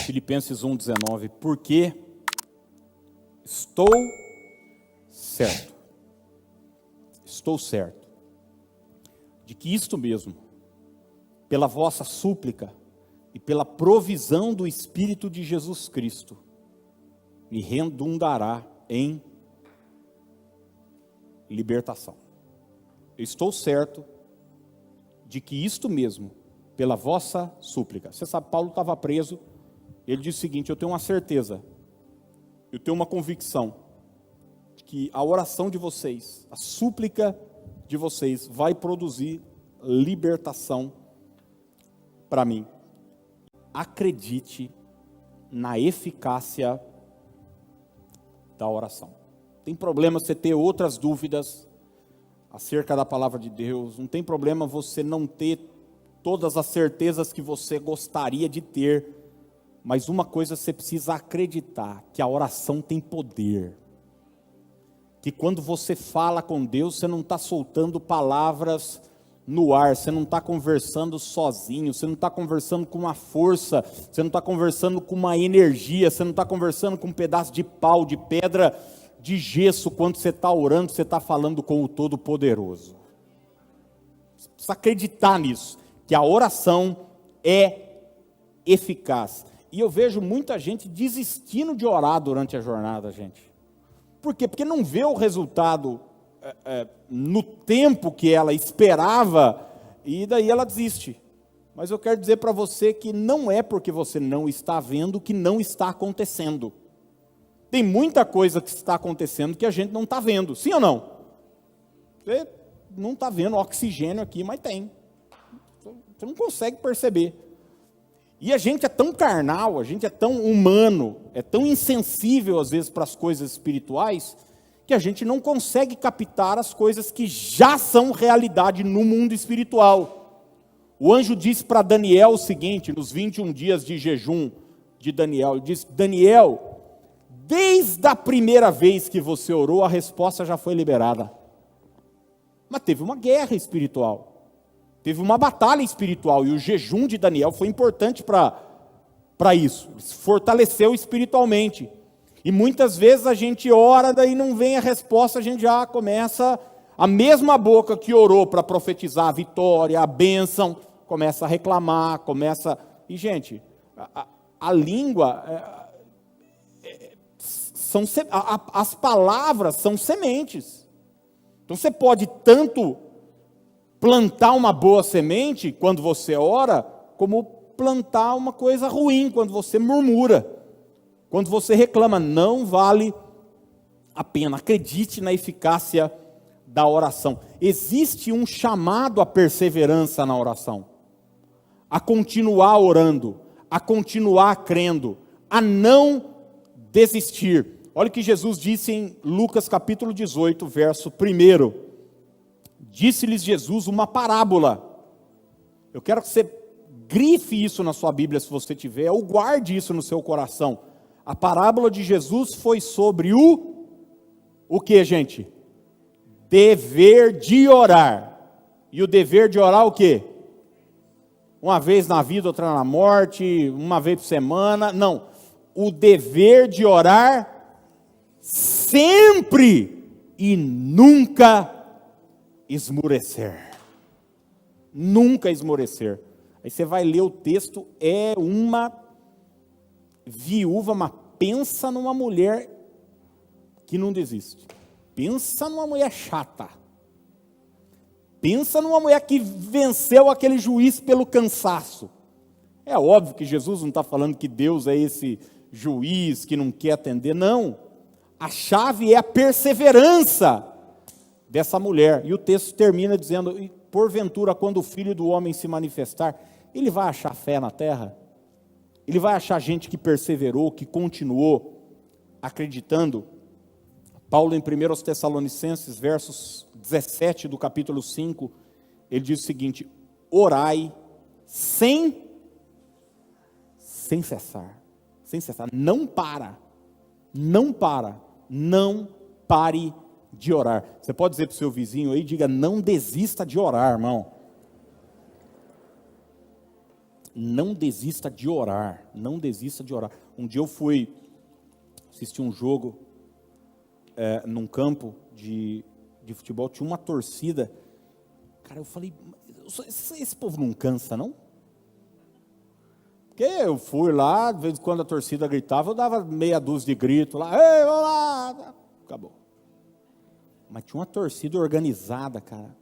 Filipenses 1,19, porque estou certo de que isto mesmo, pela vossa súplica e pela provisão do Espírito de Jesus Cristo, me redundará em libertação. Eu estou certo de que isto mesmo, pela vossa súplica. Você sabe, Paulo estava preso, ele disse o seguinte: eu tenho uma certeza, eu tenho uma convicção, de que a oração de vocês, a súplica de vocês, vai produzir libertação para mim. Acredite na eficácia da oração. Tem problema você ter outras dúvidas acerca da palavra de Deus, não tem problema você não ter todas as certezas que você gostaria de ter, mas uma coisa você precisa acreditar, que a oração tem poder, que quando você fala com Deus, você não está soltando palavras no ar, você não está conversando sozinho, você não está conversando com uma força, você não está conversando com uma energia, você não está conversando com um pedaço de pau, de pedra, de gesso. Quando você está orando, você está falando com o Todo-Poderoso. Você precisa acreditar nisso, que a oração é eficaz. E eu vejo muita gente desistindo de orar durante a jornada, gente. Por quê? Porque não vê o resultado no tempo que ela esperava, e daí ela desiste. Mas eu quero dizer para você que não é porque você não está vendo que não está acontecendo. Tem muita coisa que está acontecendo que a gente não está vendo, sim ou não? Você não está vendo oxigênio aqui, mas tem. Você não consegue perceber. E a gente é tão carnal, a gente é tão humano, é tão insensível às vezes para as coisas espirituais, que a gente não consegue captar as coisas que já são realidade no mundo espiritual. O anjo disse para Daniel o seguinte, nos 21 dias de jejum de Daniel, ele disse: Daniel, desde a primeira vez que você orou, a resposta já foi liberada. Mas teve uma guerra espiritual, teve uma batalha espiritual, e o jejum de Daniel foi importante para isso, ele se fortaleceu espiritualmente. E muitas vezes a gente ora, daí não vem a resposta, a gente já começa, a mesma boca que orou para profetizar a vitória, a bênção, começa a reclamar, E gente, a língua, as palavras são sementes. Então você pode tanto plantar uma boa semente quando você ora, como plantar uma coisa ruim quando você murmura. Quando você reclama, não vale a pena. Acredite na eficácia da oração. Existe um chamado à perseverança na oração, a continuar orando, a continuar crendo, a não desistir. Olha o que Jesus disse em Lucas capítulo 18, verso 1. Disse-lhes Jesus uma parábola. Eu quero que você grife isso na sua Bíblia, se você tiver, ou guarde isso no seu coração. A parábola de Jesus foi sobre o que, gente? Dever de orar. E o dever de orar o quê? Uma vez na vida, outra na morte, uma vez por semana. Não. O dever de orar sempre e nunca esmorecer. Nunca esmorecer. Aí você vai ler o texto, é uma viúva, mas pensa numa mulher que não desiste. Pensa numa mulher chata. Pensa numa mulher que venceu aquele juiz pelo cansaço. É óbvio que Jesus não está falando que Deus é esse juiz que não quer atender, não. A chave é a perseverança dessa mulher. E o texto termina dizendo: e porventura, quando o Filho do Homem se manifestar, ele vai achar fé na terra? Ele vai achar gente que perseverou, que continuou acreditando? Paulo, em 1 Tessalonicenses, versos 17 do capítulo 5, ele diz o seguinte: orai sem cessar. Sem cessar. Não pare de orar. Você pode dizer para o seu vizinho aí, diga: não desista de orar, irmão. não desista de orar, não desista de orar. Um dia eu fui assistir um jogo num campo de futebol, tinha uma torcida, cara, eu falei, esse povo não cansa, não? Porque eu fui lá, de vez em quando a torcida gritava, eu dava meia dúzia de gritos lá, ei, vamos lá, acabou. Mas tinha uma torcida organizada, cara.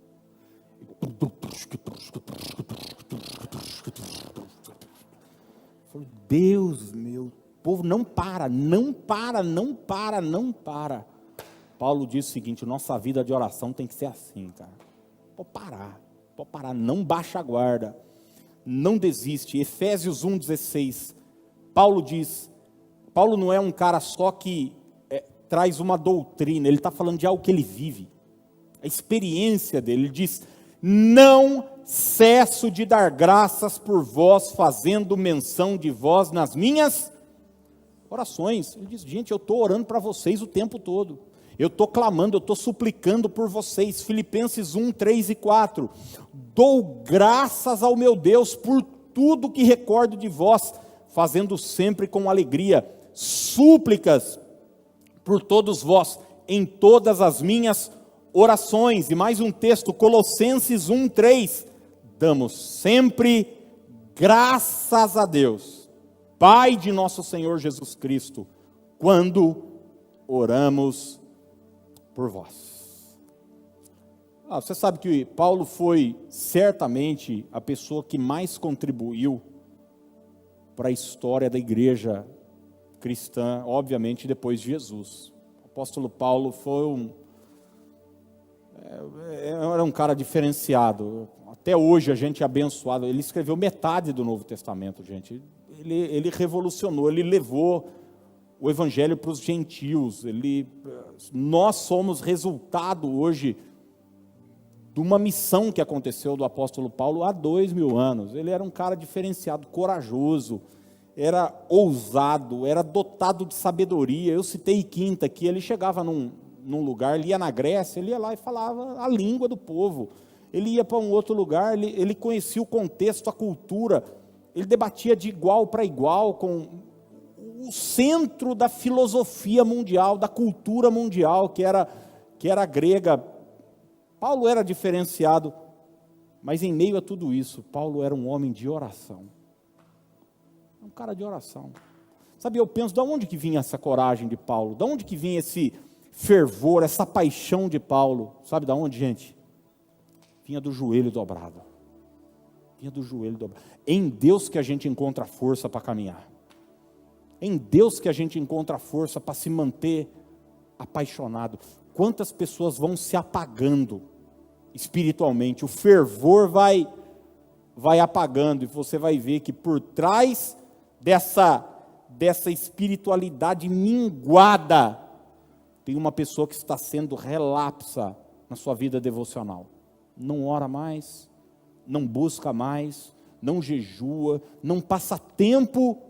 Falei, Deus meu, o povo não para, não para, não para, não para. Paulo diz o seguinte, nossa vida de oração tem que ser assim, cara. Pode parar, não baixa a guarda, não desiste. Efésios 1,16, Paulo diz, Paulo não é um cara só que traz uma doutrina, ele está falando de algo que ele vive, a experiência dele. Ele diz, não cesso de dar graças por vós, fazendo menção de vós nas minhas orações. Ele diz, gente, eu estou orando para vocês o tempo todo, eu estou clamando, eu estou suplicando por vocês. Filipenses 1, 3 e 4, dou graças ao meu Deus por tudo que recordo de vós, fazendo sempre com alegria súplicas por todos vós, em todas as minhas orações. E mais um texto, Colossenses 1, 3, damos sempre graças a Deus, Pai de nosso Senhor Jesus Cristo, quando oramos por vós. Você sabe que Paulo foi certamente a pessoa que mais contribuiu para a história da igreja cristã, obviamente depois de Jesus. O apóstolo Paulo foi era um cara diferenciado. Até hoje a gente é abençoado. Ele escreveu metade do Novo Testamento, gente. Ele revolucionou, ele levou o evangelho para os gentios. Nós somos resultado hoje de uma missão que aconteceu do apóstolo Paulo há 2000 anos. Ele era um cara diferenciado, corajoso, era ousado, era dotado de sabedoria. Eu citei quinta aqui, ele chegava num lugar, ele ia na Grécia, ele ia lá e falava a língua do povo. Ele ia para um outro lugar, ele conhecia o contexto, a cultura, ele debatia de igual para igual com o centro da filosofia mundial, da cultura mundial, que era grega. Paulo era diferenciado, mas em meio a tudo isso, Paulo era um homem de oração. Um cara de oração. Sabe, eu penso, de onde que vinha essa coragem de Paulo? De onde que vinha esse fervor, essa paixão de Paulo? Sabe de onde, gente? Vinha do joelho dobrado. Vinha do joelho dobrado. Em Deus que a gente encontra força para caminhar. Em Deus que a gente encontra força para se manter apaixonado. Quantas pessoas vão se apagando espiritualmente? O fervor vai apagando, e você vai ver que por trás dessa espiritualidade minguada, tem uma pessoa que está sendo relapsa na sua vida devocional. Não ora mais, não busca mais, não jejua, não passa tempo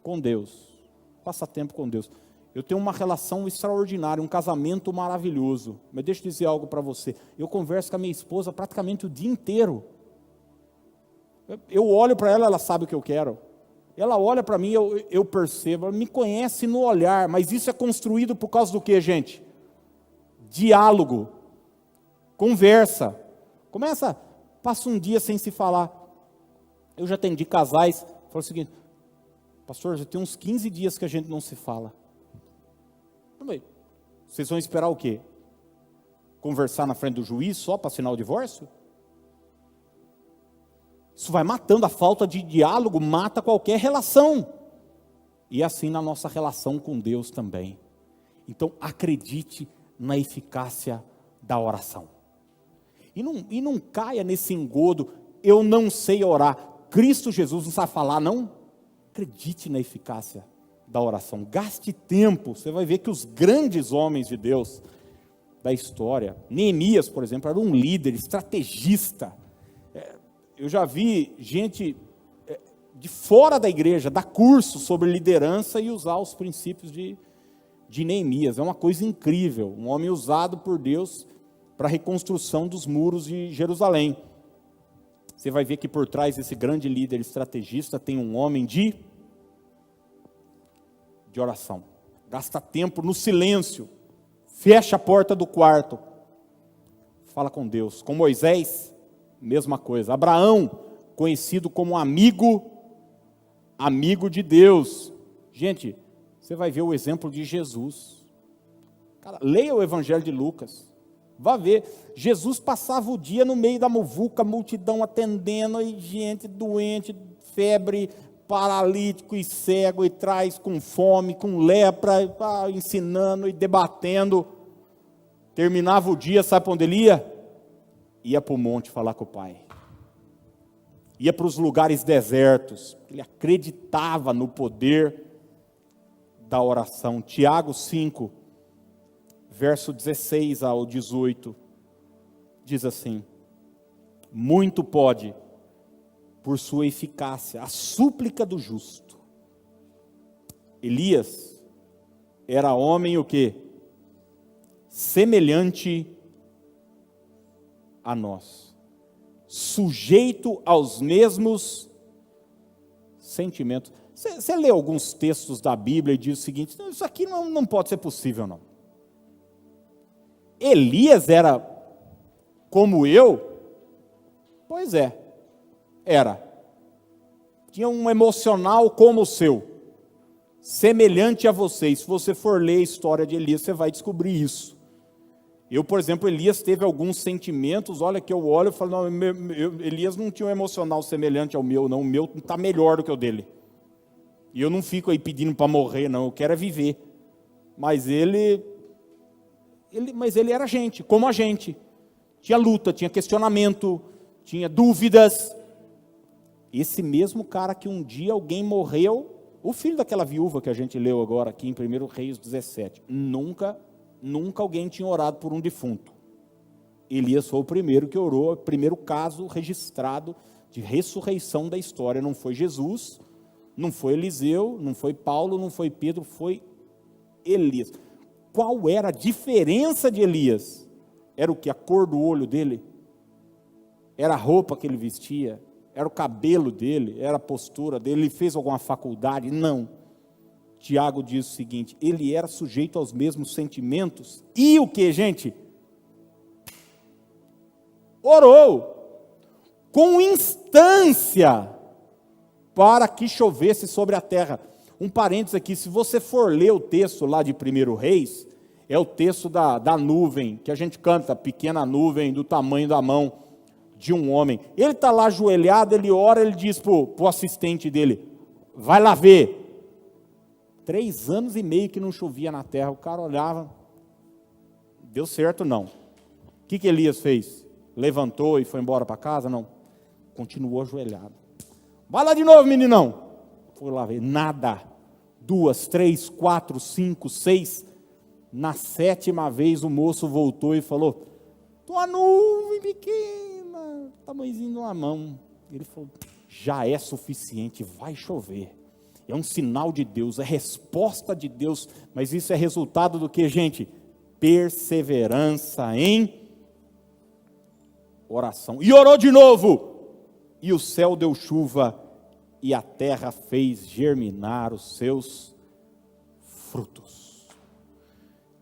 com Deus. Passa tempo com Deus. Eu tenho uma relação extraordinária, um casamento maravilhoso. Mas deixa eu dizer algo para você. Eu converso com a minha esposa praticamente o dia inteiro. Eu olho para ela, ela sabe o que eu quero. Ela olha para mim, eu percebo. Ela me conhece no olhar. Mas isso é construído por causa do quê, gente? Diálogo. Conversa. Passa um dia sem se falar. Eu já atendi casais. Falei o seguinte, pastor, já tem uns 15 dias que a gente não se fala. Vocês vão esperar o quê? Conversar na frente do juiz só para assinar o divórcio? Isso vai matando, a falta de diálogo mata qualquer relação. E assim na nossa relação com Deus também. Então acredite na eficácia da oração. E não caia nesse engodo, eu não sei orar. Cristo Jesus não sabe falar, não? Acredite na eficácia da oração, gaste tempo. Você vai ver que os grandes homens de Deus da história, Neemias, por exemplo, era um líder, estrategista. Eu já vi gente de fora da igreja dar curso sobre liderança e usar os princípios de Neemias. É uma coisa incrível, um homem usado por Deus para a reconstrução dos muros de Jerusalém. você vai ver que por trás desse grande líder estrategista tem um homem de oração. Gasta tempo no silêncio, fecha a porta do quarto, fala com Deus. Com Moisés, mesma coisa. Abraão, conhecido como amigo de Deus. Gente, você vai ver o exemplo de Jesus. Cara, leia o Evangelho de Lucas. Vá ver, Jesus passava o dia no meio da muvuca, multidão atendendo, e gente doente, febre, paralítico e cego, e traz com fome, com lepra, ensinando e debatendo. Terminava o dia, sabe para onde ele ia? Ia para o monte falar com o Pai. Ia para os lugares desertos. Ele acreditava no poder da oração. Tiago 5, verso 16 ao 18, diz assim: muito pode, por sua eficácia, a súplica do justo. Elias era homem o quê? Semelhante a nós, sujeito aos mesmos sentimentos. Você lê alguns textos da Bíblia e diz o seguinte: isso aqui não pode ser possível, não. Elias era como eu? Pois é, era. Tinha um emocional como o seu, semelhante a você. E se você for ler a história de Elias, você vai descobrir isso. Eu, por exemplo, Elias teve alguns sentimentos, olha que eu olho e falo, não, Elias não tinha um emocional semelhante ao meu, não, o meu está melhor do que o dele. E eu não fico aí pedindo para morrer, não, eu quero é viver. Mas ele era gente, como a gente. Tinha luta, tinha questionamento, tinha dúvidas. Esse mesmo cara que um dia alguém morreu, o filho daquela viúva que a gente leu agora aqui em 1 Reis 17, nunca alguém tinha orado por um defunto. Elias foi o primeiro que orou, o primeiro caso registrado de ressurreição da história. Não foi Jesus, não foi Eliseu, não foi Paulo, não foi Pedro, foi Elias. Qual era a diferença de Elias? Era o que? A cor do olho dele? Era a roupa que ele vestia? Era o cabelo dele? Era a postura dele? Ele fez alguma faculdade? Não. Tiago diz o seguinte: ele era sujeito aos mesmos sentimentos. E o que, gente? Orou com instância para que chovesse sobre a terra. Um parênteses aqui, se você for ler o texto lá de 1 Reis, é o texto da nuvem, que a gente canta, pequena nuvem do tamanho da mão de um homem. Ele está lá ajoelhado, ele ora, ele diz para o assistente dele, vai lá ver. 3 anos e meio que não chovia na terra, o cara olhava, deu certo não. O que Elias fez? Levantou e foi embora para casa? Não, continuou ajoelhado. Vai lá de novo, meninão. Foi lá ver, nada. 2, 3, 4, 5, 6. Na 7ª vez o moço voltou e falou, tua nuvem pequena, tamanhozinho de uma mão. Ele falou, já é suficiente, vai chover. É um sinal de Deus, é resposta de Deus, mas isso é resultado do que, gente? Perseverança em oração. E orou de novo, e o céu deu chuva, e a terra fez germinar os seus frutos.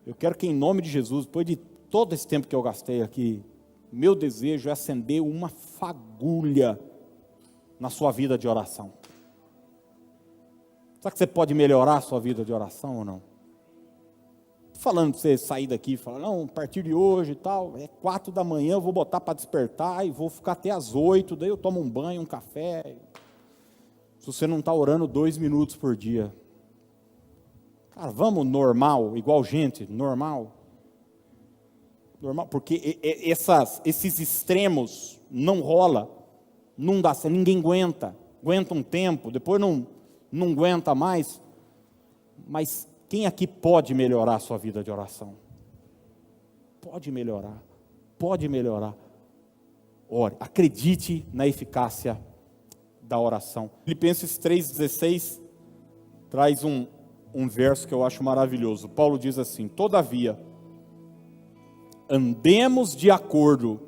Eu quero que em nome de Jesus, depois de todo esse tempo que eu gastei aqui, meu desejo é acender uma fagulha na sua vida de oração. Será que você pode melhorar a sua vida de oração ou não? Falando para você sair daqui e falar, não, a partir de hoje e tal, é 4 da manhã, eu vou botar para despertar e vou ficar até às 8, daí eu tomo um banho, um café. Se você não está orando 2 minutos por dia. Cara, vamos normal, igual gente, normal. Normal, porque esses extremos não rola, não dá, ninguém aguenta um tempo, depois não aguenta mais. Mas quem aqui pode melhorar a sua vida de oração? Pode melhorar. Ore, acredite na eficácia da oração. Filipenses 3,16 traz um verso que eu acho maravilhoso. Paulo diz assim, todavia, andemos de acordo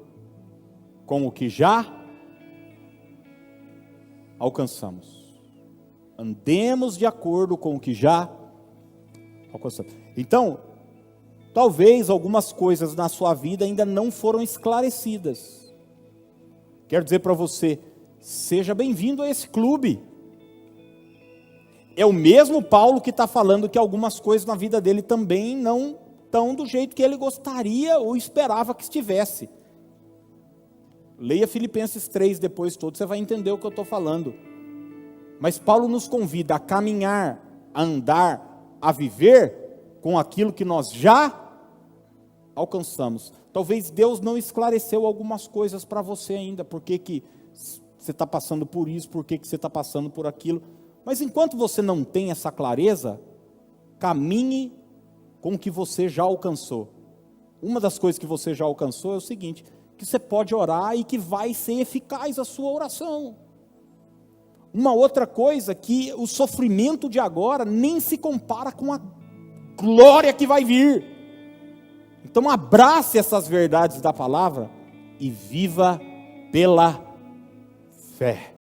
com o que já alcançamos. Andemos de acordo com o que já alcançamos. Então, talvez algumas coisas na sua vida ainda não foram esclarecidas. Quero dizer para você, seja bem-vindo a esse clube. É o mesmo Paulo que está falando que algumas coisas na vida dele também não estão do jeito que ele gostaria ou esperava que estivesse. Leia Filipenses 3 depois todo, você vai entender o que eu estou falando. Mas Paulo nos convida a caminhar, a andar, a viver com aquilo que nós já alcançamos. Talvez Deus não esclareceu algumas coisas para você ainda, por que você está passando por isso, por que você está passando por aquilo. Mas enquanto você não tem essa clareza, caminhe com o que você já alcançou. Uma das coisas que você já alcançou é o seguinte, que você pode orar e que vai ser eficaz a sua oração. Uma outra coisa, que o sofrimento de agora nem se compara com a glória que vai vir. Então abrace essas verdades da palavra e viva pela fé.